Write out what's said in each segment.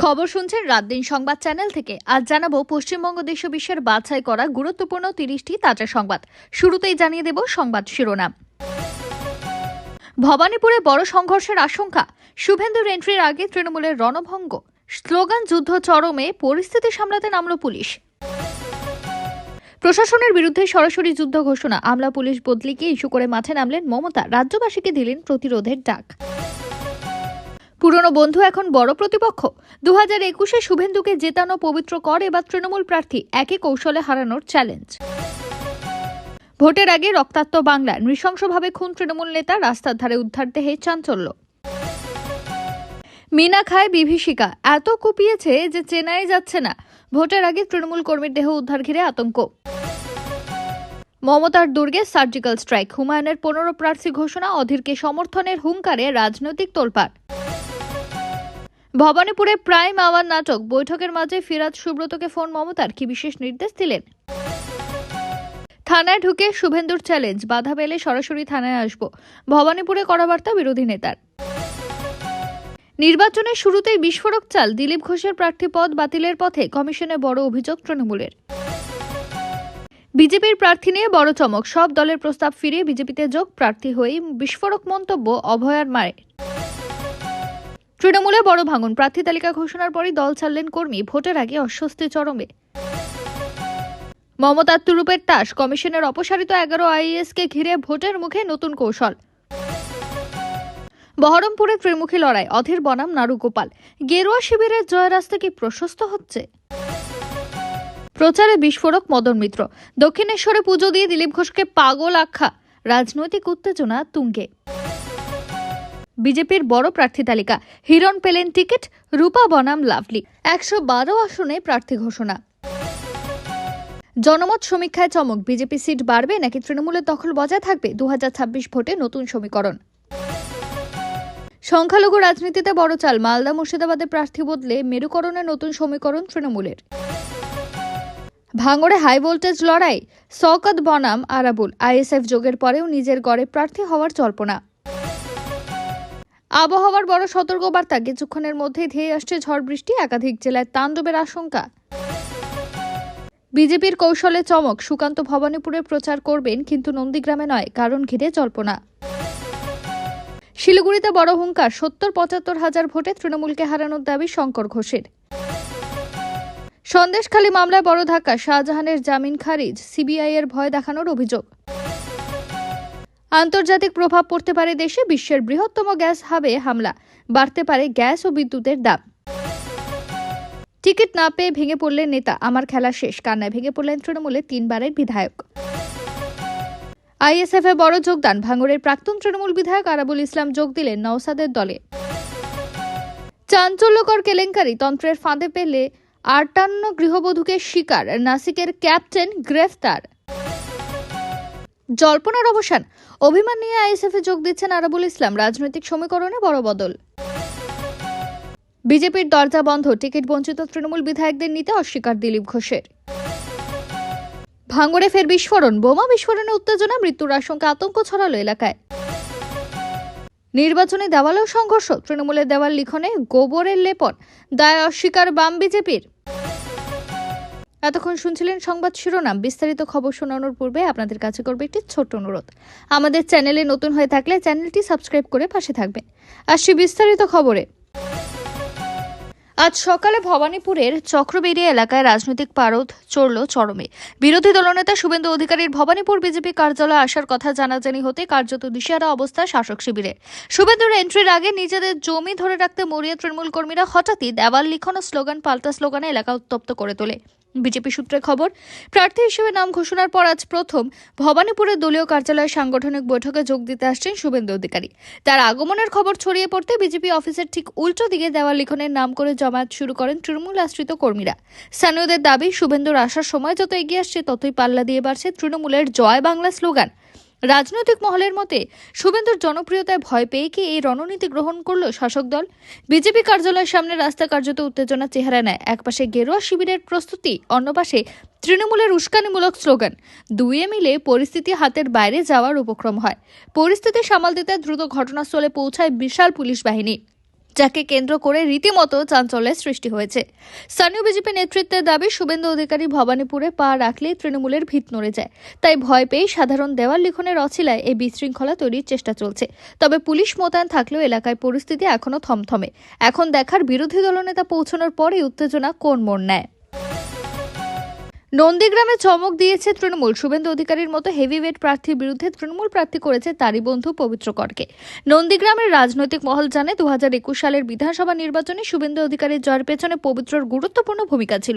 খবর শুনছেন রাত দিন সংবাদ চ্যানেল থেকে। আজ জানাবো পশ্চিমবঙ্গ দেশ ও বিশ্বের বাছাই করা গুরুত্বপূর্ণ 30টি তাজা সংবাদ। শুরুতেই জানিয়ে দেব সংবাদ শিরোনাম। ভবানীপুরে বড় সংঘর্ষের আশঙ্কা, শুভেন্দুর এন্ট্রির আগে তৃণমূলের রণভঙ্গ, স্লোগান যুদ্ধ চরমে, পরিস্থিতি সামলাতে নামল পুলিশ। প্রশাসনের বিরুদ্ধে সরাসরি যুদ্ধ ঘোষণা, আমলা পুলিশ বদলিকে ইস্যু করে মাঠে নামলেন মমতা, রাজ্যবাসীকে দিলেন প্রতিরোধের ডাক। পুরনো বন্ধু এখন বড় প্রতিপক্ষ, 2021-এ শুভেন্দুকে জেতানো পবিত্র কর এবার তৃণমূল প্রার্থী, একই কৌশলে হারানোর চ্যালেঞ্জ। ভোটের আগে রক্তাক্ত বাংলা, নৃশংসভাবে খুন তৃণমূল নেতা, রাস্তার ধারে উদ্ধার দেহে চাঞ্চল্য। মিনা খায় বিভীষিকা, এত কুপিয়েছে যে চেনাই যাচ্ছে না, ভোটের আগে তৃণমূল কর্মীর দেহ উদ্ধার ঘিরে আতঙ্ক। মমতার দুর্গে সার্জিক্যাল স্ট্রাইক, হুমায়ুনের 15 প্রার্থী ঘোষণা, অধীরকে সমর্থনের হুঙ্কারে রাজনৈতিক তোলপাড়। ভবানীপুরে প্রাইম আওয়ার নাটক, বৈঠকের মাঝে ফিরাদ সুব্রতকে ফোন মমতার, কি বিশেষ নির্দেশ দিলেন? থানায় ঢুকে শুভেন্দুর চ্যালেঞ্জ, বাধা পেলে সরাসরি থানায় আসব, ভবানীপুরে কড়া বার্তা বিরোধী নেতার। নির্বাচনের শুরুতেই বিস্ফোরক চাল, দিলীপ ঘোষের প্রার্থী পদ বাতিলের পথে, কমিশনে বড় অভিযোগ তৃণমূলের। বিজেপির প্রার্থী নিয়ে বড় চমক, সব দলের প্রস্তাব ফিরিয়ে বিজেপিতে যোগ, প্রার্থী হয়েই বিস্ফোরক মন্তব্য অভয়ার মায়ের। তৃণমূলে বড় ভাঙন, প্রার্থী তালিকা ঘোষণার পরই দল ছাড়লেন কর্মী, ভোটের আগে অস্বস্তি চরমে। মমতার তুরুপের তাস, কমিশনের অপসারিত 11 আইএএসকে ঘিরে ভোটের মুখে নতুন কৌশল। বহরমপুরে ত্রিমুখী লড়াই, অধীর বনাম নারুগোপাল, গেরুয়া শিবিরের জয় রাস্তা কি প্রশস্ত হচ্ছে? প্রচারে বিস্ফোরক মদন মিত্র, দক্ষিণেশ্বরে পুজো দিয়ে দিলীপ ঘোষকে পাগল আখ্যা, রাজনৈতিক উত্তেজনা তুঙ্গে। বিজেপির বড় প্রার্থী তালিকা, হিরণ পেলেন টিকিট, রূপা বনাম লাভলি, 112 আসনে প্রার্থী ঘোষণা। জনমত সমীক্ষায় চমক, বিজেপি সিট বাড়বে নাকি তৃণমূলের দখল বজায় থাকবে, 2026 ভোটে নতুন সমীকরণ। সংখ্যালঘু রাজনীতিতে বড় চাল, মালদা মুর্শিদাবাদে প্রার্থী বদলে মেরুকরণে নতুন সমীকরণ তৃণমূলের। ভাঙড়ে হাই ভোল্টেজ লড়াই, শওকত বনাম আরাবুল, আইএসএফ যোগের পরেও নিজের গড়ে প্রার্থী হওয়ার জল্পনা। আবহাওয়ার বড় সতর্কবার্তা, কিছুক্ষণের মধ্যেই ধেয়ে আসছে ঝড় বৃষ্টি, একাধিক জেলায় তাণ্ডবের আশঙ্কা। বিজেপির কৌশলে চমক, সুকান্ত ভবানীপুরে প্রচার করবেন কিন্তু নন্দীগ্রামে নয়, কারণ ঘিরে জল্পনা। শিলিগুড়িতে বড় হুঙ্কার, 70-75 হাজার ভোটে তৃণমূলকে হারানোর দাবি শঙ্কর ঘোষের। সন্দেশখালী মামলায় বড় ধাক্কা, শাহজাহানের জামিন খারিজ, সিবিআই এর ভয় দেখানোর অভিযোগ। আন্তর্জাতিক প্রভাব পড়তে পারে দেশে, বিশ্বের বৃহত্তম গ্যাস হাবে হামলা, বাড়তে পারে গ্যাস ও বিদ্যুতের দাম। টিকিট না পেয়ে ভেঙে পড়লেন নেতা, আমার খেলা শেষ, কান্নায় ভেঙে পড়লেন তৃণমূলের 3 বারের বিধায়ক। আইএসএফ এ বড় যোগদান, ভাঙড়ের প্রাক্তন তৃণমূল বিধায়ক আরাবুল ইসলাম যোগ দিলেন নওসাদের দলে। চাঞ্চল্যকর কেলেঙ্কারি, তন্ত্রের ফাঁদে পেলে 58 গৃহবধূকে শিকার, নাসিকের ক্যাপ্টেন গ্রেফতার। জল্পনার অবসান, অভিমান নিয়ে আইএসএফ এ যোগ দিচ্ছেন আরাবুল ইসলাম, রাজনৈতিক সমীকরণে বড় বদল। বিজেপির দরজা বন্ধ, টিকিট বঞ্চিত তৃণমূল বিধায়কদের নিতে অস্বীকার দিলীপ ঘোষের। ভাঙড়ে ফের বিস্ফোরণ, বোমা বিস্ফোরণে উত্তেজনা, মৃত্যুর আশঙ্কা, আতঙ্ক ছড়ালো এলাকায়। নির্বাচনে দেওয়ালেও সংঘর্ষ, তৃণমূলের দেওয়াল লিখনে গোবরের লেপন, দায় অস্বীকার বাম বিজেপির। এতক্ষণ শুনছিলেন সংবাদ শিরোনাম। বিস্তারিত খবর শোনানোর পূর্বে আপনাদের কাছে করবে একটি ছোট্ট অনুরোধ, আমাদের চ্যানেলে নতুন হয়ে থাকলে চ্যানেলটি সাবস্ক্রাইব করে পাশে থাকবেন। আসছি বিস্তারিত খবরে। আজ সকালে ভবানীপুরের চক্রবেড়িয়া এলাকায় রাজনৈতিক পারদ চড়ল চরমে। বিরোধী দলনেতা শুভেন্দু অধিকারীর ভবানীপুর বিজেপি কার্যালয়ে আসার কথা জানাজানি হতে কার্যত দিশেহারা অবস্থা শাসক শিবিরে। শুভেন্দুর এন্ট্রির আগে নিজেদের জমি ধরে রাখতে মরিয়া তৃণমূল কর্মীরা হঠাৎই দেওয়াল লিখন ও স্লোগান পাল্টা স্লোগানে এলাকা উত্তপ্ত করে তোলে। বিজেপি সূত্রে খবর, প্রার্থী হিসেবে নাম ঘোষণার পর আজ প্রথম ভবানীপুরের দলীয় কার্যালয়ে সাংগঠনিক বৈঠকে যোগ দিতে আসছেন শুভেন্দু অধিকারী। তার আগমনের খবর ছড়িয়ে পড়তে বিজেপি অফিসের ঠিক উল্টো দিকে দেওয়াল লিখনের নাম করে জমায়েত শুরু করেন তৃণমূল আশ্রিত কর্মীরা। স্থানীয়দের দাবি, শুভেন্দুর আসার সময় যত এগিয়ে আসছে ততই পাল্লা দিয়ে বাড়ছে তৃণমূলের জয় বাংলা স্লোগান। রাজনৈতিক মহলের মতে, শুভেন্দুর জনপ্রিয়তায় ভয় পেয়ে কি এই রণনীতি গ্রহণ করল শাসক দল? বিজেপি কার্যালয়ের সামনে রাস্তা কার্যত উত্তেজনার চেহারা নেয়। একপাশে গেরুয়া শিবিরের প্রস্তুতি, অন্য পাশে তৃণমূলের উস্কানিমূলক স্লোগান। দুয়ে মিলে পরিস্থিতি হাতের বাইরে যাওয়ার উপক্রম হয়। পরিস্থিতি সামাল দিতে দ্রুত ঘটনাস্থলে পৌঁছায় বিশাল পুলিশ বাহিনী। যাকে কেন্দ্র করে রীতিমতো চাঞ্চল্যের সৃষ্টি হয়েছে। স্থানীয় বিজেপি নেতৃত্বের দাবি, শুভেন্দু অধিকারী ভবানীপুরে পা রাখলেই তৃণমূলের ভিত নড়ে যায়। তাই ভয় পেয়ে সাধারণ দেওয়াল লিখনের অছিলায় এই বিশৃঙ্খলা তৈরির চেষ্টা চলছে। তবে পুলিশ মোতায়েন থাকলেও এলাকায় পরিস্থিতি এখনো থমথমে। এখন দেখার বিরোধী দলনেতা পৌঁছানোর পরই উত্তেজনা কোন মোড় নেয়। নন্দীগ্রামে চমক দিয়েছে তৃণমূল। শুভেন্দু অধিকারীর মতো হেভিওয়েট প্রার্থীর বিরুদ্ধে তৃণমূল প্রার্থী করেছে তারই বন্ধু পবিত্র করকে। নন্দীগ্রামের রাজনৈতিক মহল জানে 2021 সালের বিধানসভা নির্বাচনে শুভেন্দু অধিকারীর জয়ের পেছনে পবিত্রর গুরুত্বপূর্ণ ভূমিকা ছিল।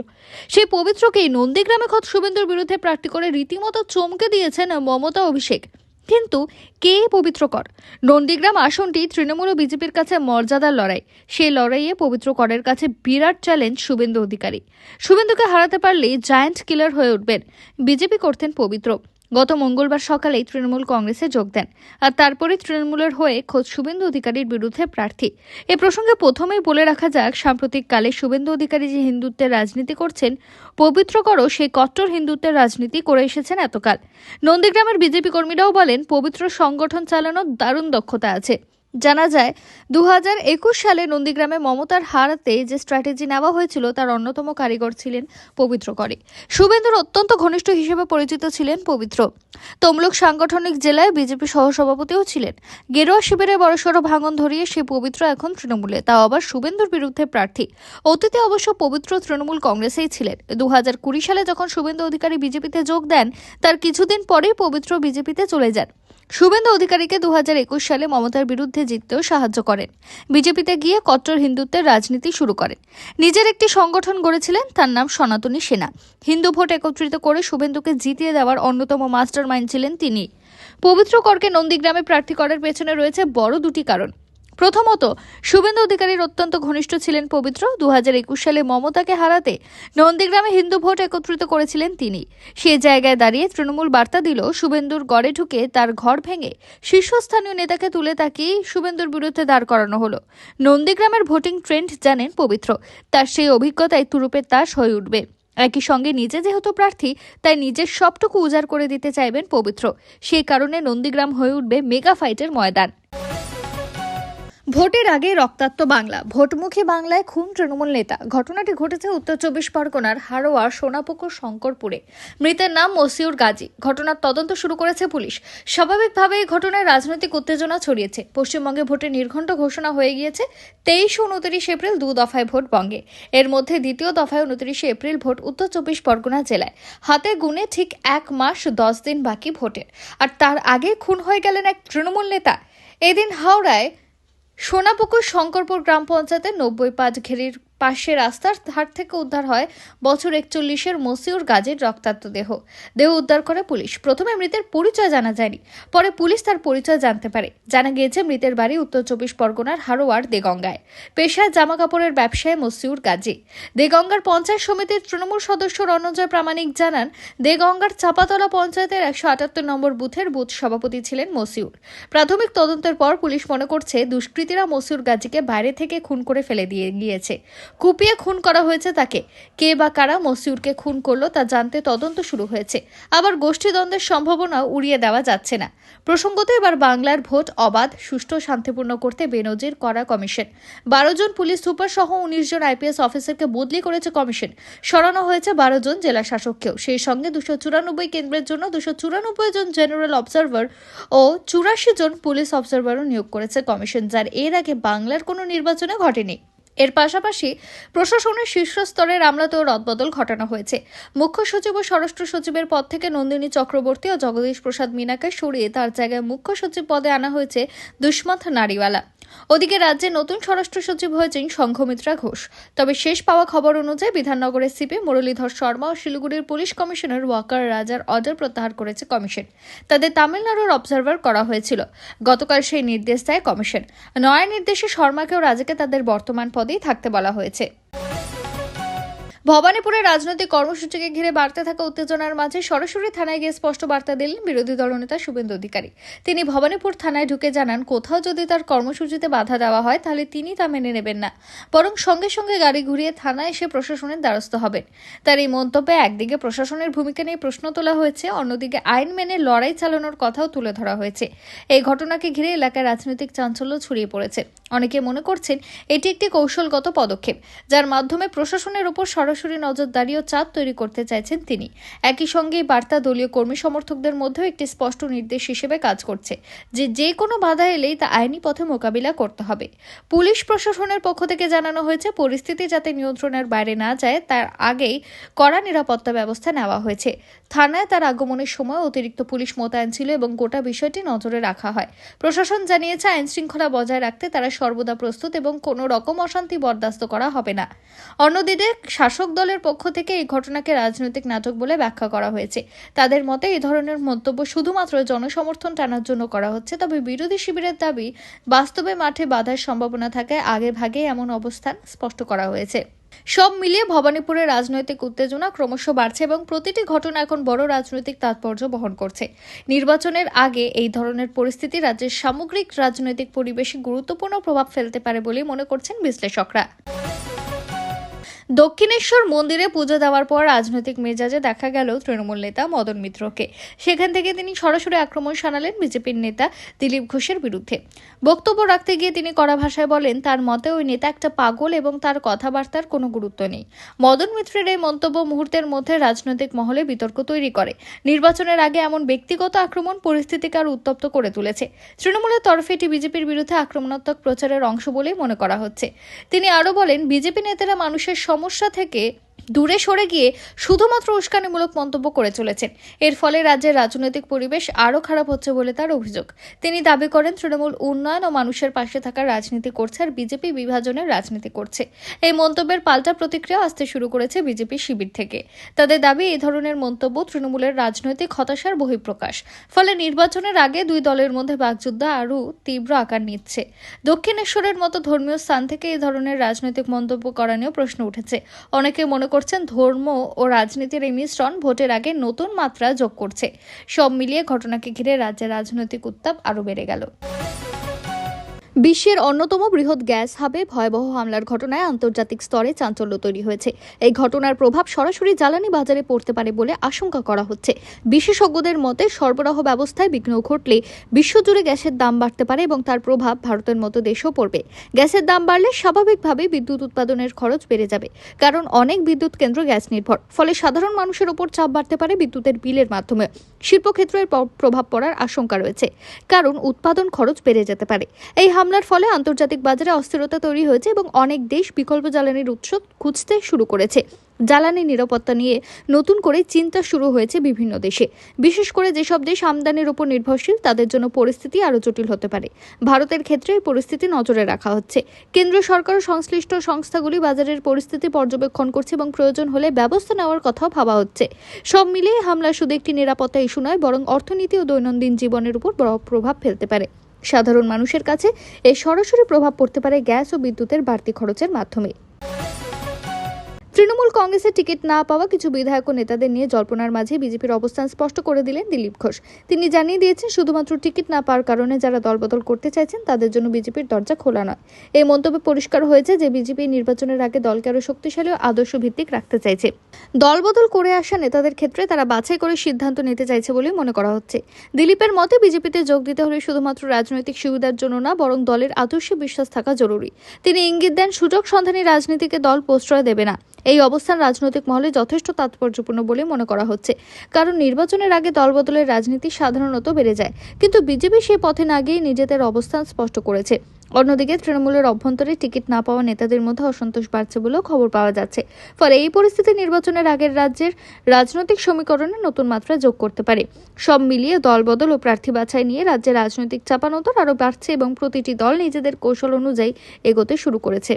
সেই পবিত্রকেই নন্দীগ্রামে খোদ শুভেন্দুর বিরুদ্ধে প্রার্থী করে রীতিমতো চমকে দিয়েছেন মমতা অভিষেক। কিন্তু কে পবিত্রকর? নন্দীগ্রাম আসনটি তৃণমূল ও বিজেপির কাছে মর্যাদার লড়াই। সেই লড়াইয়ে পবিত্র করের কাছে বিরাট চ্যালেঞ্জ শুভেন্দু অধিকারী। শুভেন্দুকে হারাতে পারলেই জায়ান্ট কিলার হয়ে উঠবেন। বিজেপি করতেন পবিত্র। গত মঙ্গলবার সকালেই তৃণমূল কংগ্রেসে যোগ দেন, আর তারপরে তৃণমূলের হয়ে খোদ শুভেন্দু অধিকারীর বিরুদ্ধে প্রার্থী। এ প্রসঙ্গে প্রথমেই বলে রাখা যাক, সাম্প্রতিককালে শুভেন্দু অধিকারী যে হিন্দুত্বের রাজনীতি করছেন, পবিত্রকরও সেই কট্টর হিন্দুত্বের রাজনীতি করে এসেছেন এতকাল। নন্দীগ্রামের বিজেপি কর্মীরাও বলেন, পবিত্র সংগঠন চালানোর দারুণ দক্ষতা আছে। জানা যায় 2021 সালে নন্দীগ্রামে মমতার হারাতে যে স্ট্র্যাটেজি নেওয়া হয়েছিল তার অন্যতম কারিগর ছিলেন পবিত্র করে। শুভেন্দুর অত্যন্ত ঘনিষ্ঠ হিসেবে পরিচিত ছিলেন পবিত্র। তমলুক সাংগঠনিক জেলায় বিজেপি সহসভাপতিও ছিলেন। গেরুয়া শিবিরে বড়সড় ভাঙন ধরিয়ে সে পবিত্র এখন তৃণমূলে, তাও আবার শুভেন্দুর বিরুদ্ধে প্রার্থী। অতীতে অবশ্য পবিত্র তৃণমূল কংগ্রেসেই ছিলেন। 2020 সালে যখন শুভেন্দু অধিকারী বিজেপিতে যোগ দেন, তার কিছুদিন পরেই পবিত্র বিজেপিতে চলে যান। শুভেন্দু অধিকারীকে 2021 সালে মমতার বিরুদ্ধে জিততেও সাহায্য করেন। বিজেপিতে গিয়ে কট্টর হিন্দুত্বের রাজনীতি শুরু করেন। নিজের একটি সংগঠন গড়েছিলেন, তার নাম সনাতনী সেনা। হিন্দু ভোট একত্রিত করে শুভেন্দুকে জিতিয়ে দেওয়ার অন্যতম মাস্টার মাইন্ড ছিলেন তিনি। পবিত্র করকে নন্দীগ্রামে প্রার্থী করার পেছনে রয়েছে বড় দুটি কারণ। প্রথমত, শুভেন্দু অধিকারীর অত্যন্ত ঘনিষ্ঠ ছিলেন পবিত্র। 2021 সালে মমতাকে হারাতে নন্দীগ্রামে হিন্দু ভোট একত্রিত করেছিলেন তিনি। সে জায়গায় দাঁড়িয়ে তৃণমূল বার্তা দিল, শুভেন্দুর গড়ে ঢুকে তার ঘর ভেঙে শীর্ষস্থানীয় নেতাকে তুলে তাকিয়ে শুভেন্দুর বিরুদ্ধে দাঁড় করানো হলো। নন্দীগ্রামের ভোটিং ট্রেন্ড জানেন পবিত্র। তার সেই অভিজ্ঞতায় তুরুপের তাস হয়ে উঠবে। একই সঙ্গে নিজে যেহেতু প্রার্থী, তাই নিজের সবটুকু উজাড় করে দিতে চাইবেন পবিত্র। সেই কারণে নন্দীগ্রাম হয়ে উঠবে মেগা ফাইটের ময়দান। ভোটের আগে রক্তাক্ত বাংলা। ভোটমুখী বাংলায় খুন তৃণমূল নেতা। ঘটনাটি ঘটেছে উত্তর 24 পরগনার হারোয়ার সোনাপুকুর শঙ্করপুরে। মৃতের নাম মসিউর গাজী। ঘটনার তদন্ত শুরু করেছে পুলিশ। স্বাভাবিকভাবে এই ঘটনায় রাজনৈতিক উত্তেজনা ছড়িয়েছে। পশ্চিমবঙ্গে ভোটের নির্ঘণ্ট ঘোষণা হয়ে গিয়েছে। 23 ও 29 এপ্রিল 2 দফায় ভোট বঙ্গে। এর মধ্যে দ্বিতীয় দফায় 29 এপ্রিল ভোট উত্তর 24 পরগনা জেলায়। হাতে গুনে ঠিক 1 মাস 10 দিন বাকি ভোটের। আর তার আগে খুন হয়ে গেলেন এক তৃণমূল নেতা। এদিন হাওড়ায় সোনাপুকুর শঙ্করপুর গ্রাম পঞ্চায়েতের 90 ঘেরির পাশে রাস্তার ধার থেকে উদ্ধার হয় বছর 41-এর মসিউর গাজীর রক্তাক্ত দেহ উদ্ধার করে পুলিশ। প্রথমে মৃতের পরিচয় জানা যায়নি, পরে পুলিশ তার পরিচয় জানতে পারে। জানা গিয়েছে মৃতের বাড়ি উত্তর 24 পরগনার হারোয়ার দেগঙ্গায়। পেশায় জামা কাপড়ের ব্যবসায়ী মসিউর গাজী। দেগঙ্গার পঞ্চায়েত সমিতির তৃণমূল সদস্য রণজয় প্রামাণিক জানান, দেগঙ্গার চাপাতলা পঞ্চায়েতের 178 নম্বর বুথের বুথ সভাপতি ছিলেন মসিউর। প্রাথমিক তদন্তের পর পুলিশ মনে করছে দুষ্কৃতীরা মসিউর গাজীকে বাইরে থেকে খুন করে ফেলে দিয়ে গিয়েছে। কুপিয়ে খুন করা হয়েছে তাকে। কে বা কারা মসিউরকে খুন করলো তা জানতে তদন্ত শুরু হয়েছে। আবার গোষ্ঠীদ্বন্দ্বের সম্ভাবনা উড়িয়ে দেওয়া যাচ্ছে না। প্রসঙ্গত, এবার বাংলার ভোট অবাধ, সুষ্ঠু, শান্তিপূর্ণ করতে বেনজির করা কমিশন। 12 জন পুলিশ সুপার সহ 19 জন IPS অফিসারকে বদলি করেছে কমিশন। সরানো হয়েছে 12 জন জেলা শাসককেও। সেই সঙ্গে 294 কেন্দ্রের জন্য 294 জন জেনারেল অবজারভার ও 84 জন পুলিশ অবজারভারও নিয়োগ করেছে কমিশন, যার এর আগে বাংলার কোনো নির্বাচনে ঘটেনি। এর পাশাপাশি প্রশাসনের শীর্ষস্তরের আমলাতেও রদবদল ঘটানো হয়েছে। মুখ্য সচিব ও স্বরাষ্ট্র সচিবের পদ থেকে নন্দিনী চক্রবর্তী ও জগদীশ প্রসাদ মিনাকে সরিয়ে তার জায়গায় মুখ্য সচিব পদে আনা হয়েছে দুষ্মন্ত নারিওয়ালা। ওদিকে রাজ্যে নতুন স্বরাষ্ট্র সচিব হয়েছেন সংঘমিত্রা ঘোষ। তবে শেষ পাওয়া খবর অনুযায়ী বিধাননগরের সিপি মুরলীধর শর্মা ও শিলিগুড়ির পুলিশ কমিশনার ওয়াকার রাজার অর্ডার প্রত্যাহার করেছে কমিশন। তাদের তামিলনাড়ুর অবজারভার করা হয়েছিল। গতকাল সেই নির্দেশ দেয় কমিশন। নয়া নির্দেশে শর্মাকে ও রাজাকে তাদের বর্তমান পদেই থাকতে বলা হয়েছে। ভবানীপুরে রাজনৈতিক কর্মসূচিকে ঘিরে বাড়তে থাকা উত্তেজনার মাঝে সরাসরি থানায় গিয়ে স্পষ্ট বার্তা দিলেন বিরোধী দলনেতা শুভেন্দু অধিকারী। তিনি ভবানীপুর থানায় ঢুকে জানান, কোথাও যদি তার কর্মসূচিতে বাধা দেওয়া হয় তাহলে তিনি তা মেনে নেবেন না, বরং সঙ্গে সঙ্গে গাড়ি ঘুরিয়ে থানায় এসে প্রশাসনের দ্বারস্থ হবেন। তার এই মন্তব্যে একদিকে প্রশাসনের ভূমিকা নিয়ে প্রশ্ন তোলা হয়েছে, অন্যদিকে আইন মেনে লড়াই চালানোর কথাও তুলে ধরা হয়েছে। এই ঘটনাকে ঘিরে এলাকায় রাজনৈতিক চাঞ্চল্য ছড়িয়ে পড়েছে। অনেকে মনে করছেন এটি একটি কৌশলগত পদক্ষেপ, যার মাধ্যমে প্রশাসনের উপর সরাসরি নজরদারি ও চাপ তৈরি করতে চাইছেন তিনি। একই সঙ্গে এই বার্তা দলীয় কর্মী সমর্থকদের মধ্যেও একটি স্পষ্ট নির্দেশ হিসেবে কাজ করছে যে কোনো বাধা এলেই তা আইনি পথে মোকাবিলা করতে হবে। পুলিশ প্রশাসনের পক্ষ থেকে জানানো হয়েছে, পরিস্থিতি যাতে নিয়ন্ত্রণের বাইরে না যায় তার আগেই কড়া নিরাপত্তা ব্যবস্থা নেওয়া হয়েছে। থানায় তার আগমনের সময় অতিরিক্ত পুলিশ মোতায়েন ছিল এবং গোটা বিষয়টি নজরে রাখা হয়। প্রশাসন জানিয়েছে, আইন শৃঙ্খলা বজায় রাখতে তারা সর্বদা প্রস্তুত এবং কোনো রকম অশান্তি বরদাস্ত করা হবে না। অন্যদিকে শাসক দলের পক্ষ থেকে এই ঘটনাকে রাজনৈতিক নাটক বলে ব্যাখ্যা করা হয়েছে। তাদের মতে এই ধরনের মন্তব্য শুধুমাত্র জনসমর্থন টানার জন্য করা হচ্ছে, তবে বিরোধী শিবিরের দাবি বাস্তবে মাঠে বাধার সম্ভাবনা থাকায় আগে ভাগে এমন অবস্থান স্পষ্ট করা হয়েছে। সব মিলিয়ে ভবানীপুরের রাজনৈতিক উত্তেজনা ক্রমশ বাড়ছে এবং প্রতিটি ঘটনা এখন বড় রাজনৈতিক তাৎপর্য বহন করছে। নির্বাচনের আগে এই ধরনের পরিস্থিতি রাজ্যের সামগ্রিক রাজনৈতিক পরিবেশে গুরুত্বপূর্ণ প্রভাব ফেলতে পারে বলে মনে করছেন বিশ্লেষকরা। দক্ষিণেশ্বর মন্দিরে পুজো দেওয়ার পর রাজনৈতিক মেজাজে দেখা গেল তৃণমূল নেতা মদন মিত্রকে। সেখান থেকে তিনি সরাসরি আক্রমণ শানালেন বিজেপির নেতা দিলীপ ঘোষের বিরুদ্ধে। বক্তব্য রাখতে গিয়ে তিনি কড়া ভাষায় বলেন, তার মতে ওই নেতা একটা পাগল এবং তার কথাবার্তার কোনো গুরুত্ব নেই। মদন মিত্রের এই মন্তব্য মুহূর্তের মধ্যে রাজনৈতিক মহলে বিতর্ক তৈরি করে। নির্বাচনের আগে এমন ব্যক্তিগত আক্রমণ পরিস্থিতিকে আরো উত্তপ্ত করে তুলেছে। তৃণমূলের তরফে এটি বিজেপির বিরুদ্ধে আক্রমণাত্মক প্রচারের অংশ বলেই মনে করা হচ্ছে। তিনি আরো বলেন, বিজেপি নেতারা মানুষের সমস্যা থেকে দূরে সরে গিয়ে শুধুমাত্র উস্কানিমূলক মন্তব্য করে চলেছেন। এর ফলে রাজ্যের রাজনৈতিক পরিবেশ আরও খারাপ হচ্ছে বলে তার অভিযোগ। তিনি দাবি করেন, তৃণমূল উন্নয়ন ও মানুষের পাশে থাকার রাজনীতি করছে আর বিজেপি বিভাজনের রাজনীতি করছে। এই মন্তব্যের পাল্টা প্রতিক্রিয়া আসতে শুরু করেছে বিজেপি শিবির থেকে। তাদের দাবি, এই ধরনের মন্তব্য তৃণমূলের রাজনৈতিক হতাশার বহিঃপ্রকাশ। ফলে নির্বাচনের আগে দুই দলের মধ্যে বাকযুদ্ধ আরও তীব্র আকার নিচ্ছে। দক্ষিণেশ্বরের মতো ধর্মীয় স্থান থেকে এই ধরনের রাজনৈতিক মন্তব্য করা নিয়েও প্রশ্ন উঠেছে। অনেকে মনে করছেন ধর্ম ও রাজনীতির এই মিশ্রণ ভোটের আগে নতুন মাত্রা যোগ করছে। সব মিলিয়ে ঘটনাকে ঘিরে রাজ্যের রাজনৈতিক উত্তাপ আরও বেড়ে গেল। বিশ্বের অন্যতম বৃহৎ গ্যাস হাবে ভয়াবহ হামলার ঘটনায় আন্তর্জাতিক স্তরে চাঞ্চল্য তৈরি হয়েছে। এই ঘটনার প্রভাব সরাসরি জ্বালানি বাজারে পড়তে পারে বলে আশঙ্কা করা হচ্ছে। বিশেষজ্ঞদের মতে, সরবরাহ ব্যবস্থায় বিঘ্ন ঘটলে বিশ্বজুড়ে গ্যাসের দাম বাড়তে পারে এবং তার প্রভাব ভারতের মতো দেশেও পড়বে। গ্যাসের দাম বাড়লে স্বাভাবিকভাবেই বিদ্যুৎ উৎপাদনের খরচ বেড়ে যাবে, কারণ অনেক বিদ্যুৎ কেন্দ্র গ্যাস নির্ভর। ফলে সাধারণ মানুষের ওপর চাপ বাড়তে পারে বিদ্যুতের বিলের মাধ্যমে। শিল্পক্ষেত্রের প্রভাব পড়ার আশঙ্কা রয়েছে, কারণ উৎপাদন খরচ বেড়ে যেতে পারে। এই হামলার ফলে আন্তর্জাতিক বাজারে অস্থিরতা তৈরি হয়েছে এবং অনেক দেশ বিকল্প জ্বালানির উৎস খুঁজতে শুরু করেছে। জ্বালানি নিরাপত্তা নিয়ে নতুন করে চিন্তা শুরু হয়েছে বিভিন্ন দেশে। বিশেষ করে যেসব দেশ আমদানির উপর নির্ভরশীল তাদের জন্য পরিস্থিতি আরও জটিল হতে পারে। ভারতের ক্ষেত্রে এই পরিস্থিতি নজরে রাখা হচ্ছে। কেন্দ্রীয় সরকার ও সংশ্লিষ্ট সংস্থাগুলি বাজারের পরিস্থিতি পর্যবেক্ষণ করছে এবং প্রয়োজন হলে ব্যবস্থা নেওয়ার কথাও ভাবা হচ্ছে। সব মিলিয়ে হামলা শুধু একটি নিরাপত্তা ইস্যু নয়, বরং অর্থনীতি ও দৈনন্দিন জীবনের উপর বড় প্রভাব ফেলতে পারে। সাধারণ মানুষের কাছে এর সরাসরি প্রভাব পড়তে পারে গ্যাস ও বিদ্যুতের বাড়তি খরচের মাধ্যমে। তৃণমূল কংগ্রেসের টিকিট না পাওয়া কিছু বিধায়ক ও নেতাদের নিয়ে জল্পনার মাঝে বিজেপির অবস্থান স্পষ্ট করে দিলেন দিলীপ ঘোষ। তিনি জানিয়ে দিয়েছেন, শুধুমাত্র টিকিট না পাওয়ার কারণে যারা দলবদল করতে চাইছেন তাদের জন্য বিজেপির দরজা খোলা নয়। এই মন্তব্যে পরিষ্কার হয়েছে যে বিজেপি নির্বাচনের আগে দলকে আরও শক্তিশালী ও আদর্শ ভিত্তিক রাখতে চাইছে। দলবদল করে আসা নেতাদের ক্ষেত্রে তারা বাছাই করে সিদ্ধান্ত নিতে চাইছে বলেই মনে করা হচ্ছে। দিলীপের মতে, বিজেপিতে যোগ দিতে হলে শুধুমাত্র রাজনৈতিক সুবিধার জন্য না, বরং দলের আদর্শে বিশ্বাস থাকা জরুরি। তিনি ইঙ্গিত দেন, সুযোগ সন্ধানী রাজনীতিকে দল প্রশ্রয় দেবে না। এই অবস্থান রাজনৈতিক মহলে যথেষ্ট তাৎপর্যপূর্ণ বলে মনে করা হচ্ছে, কারণ নির্বাচনের আগে দলবদলের রাজনীতি সাধারণত বেড়ে যায়, কিন্তু বিজেপি সেই পথে না গিয়ে নিজেদের অবস্থান স্পষ্ট করেছে। অন্যদিকে তৃণমূলের অভ্যন্তরে টিকিট না পাওয়া নেতাদের মধ্যে অসন্তোষ বাড়ছে বলেও খবর পাওয়া যাচ্ছে। ফলে এই পরিস্থিতি নির্বাচনের আগের রাজ্যের রাজনৈতিক সমীকরণে নতুন মাত্রা যোগ করতে পারে। সব মিলিয়ে দলবদল ও প্রার্থী বাছাই নিয়ে রাজ্যের রাজনৈতিক চাপানোতর আরও বাড়ছে এবং প্রতিটি দল নিজেদের কৌশল অনুযায়ী এগোতে শুরু করেছে।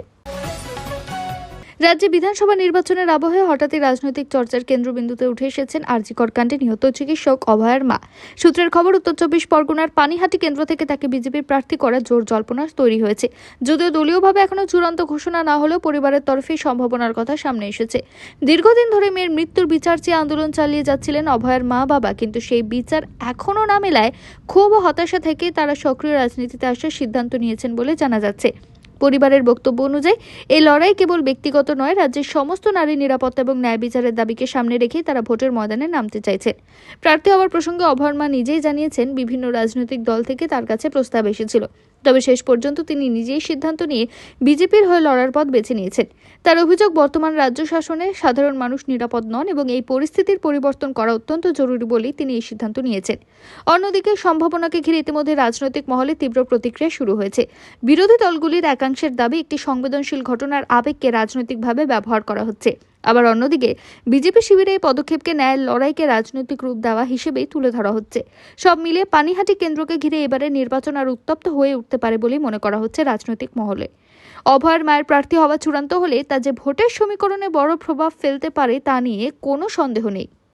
রাজ্যে বিধানসভা নির্বাচনের আবহে হঠাৎই রাজনৈতিক চর্চার কেন্দ্রবিন্দুতে উঠে এসেছেন আরজিকর কাণ্ডে নিহত চিকিৎসক অভয়ার মা। সূত্রের খবর, উত্তর 24 পরগনার পানিহাটি কেন্দ্র থেকে তাকে বিজেপির প্রার্থী করার জোর জল্পনা তৈরি হয়েছে। যদিও দলীয়ভাবে এখনো চূড়ান্ত ঘোষণা না হলেও পরিবারের তরফে সম্ভাবনার কথা সামনে এসেছে। দীর্ঘদিন ধরে মেয়ের মৃত্যুর বিচার চেয়ে আন্দোলন চালিয়ে যাচ্ছিলেন অভয়ার মা বাবা, কিন্তু সেই বিচার এখনো না মেলায় ক্ষোভ ও হতাশা থেকে তারা সক্রিয় রাজনীতিতে আসার সিদ্ধান্ত নিয়েছেন বলে জানা যাচ্ছে। পরিবারের বক্তব্য অনুযায়ী এই লড়াই কেবল ব্যক্তিগত নয়, রাজ্যের সমস্ত নারী নিরাপত্তা এবং ন্যায় বিচারের দাবিকে সামনে রেখেই তারা ভোটের ময়দানে নামতে চাইছেন। প্রার্থী হওয়ার প্রসঙ্গে অভয়ার মা নিজেই জানিয়েছেন, বিভিন্ন রাজনৈতিক দল থেকে তার কাছে প্রস্তাব এসেছিল, তবে শেষ পর্যন্ত তিনি নিজেই সিদ্ধান্ত নিয়ে বিজেপির হয়ে লড়ার পথ বেছে নিয়েছেন। তার অভিযোগ, বর্তমান রাজ্য শাসনে সাধারণ মানুষ নিরাপদ নন এবং এই পরিস্থিতির পরিবর্তন করা অত্যন্ত জরুরি বলেই তিনি এই সিদ্ধান্ত নিয়েছেন। অন্যদিকে সম্ভাবনাকে ঘিরে ইতিমধ্যে রাজনৈতিক মহলে তীব্র প্রতিক্রিয়া শুরু হয়েছে। বিরোধী দলগুলির একাংশের দাবি, একটি সংবেদনশীল ঘটনার আবেগকে রাজনৈতিকভাবে ব্যবহার করা হচ্ছে। আবার অন্যদিকে বিজেপি শিবিরে এই পদক্ষেপকে ন্যায়ের লড়াইকে রাজনৈতিক রূপ দেওয়া হিসেবেই তুলে ধরা হচ্ছে। সব মিলিয়ে পানিহাটি কেন্দ্রকে ঘিরে এবারে নির্বাচন আর উত্তপ্ত হয়ে উঠতে পারে বলেই মনে করা হচ্ছে রাজনৈতিক মহলে। অভয়ার মায়ের প্রার্থী হওয়া চূড়ান্ত হলে তা যে ভোটের সমীকরণে বড় প্রভাব ফেলতে পারে তা নিয়ে কোনো সন্দেহ নেই।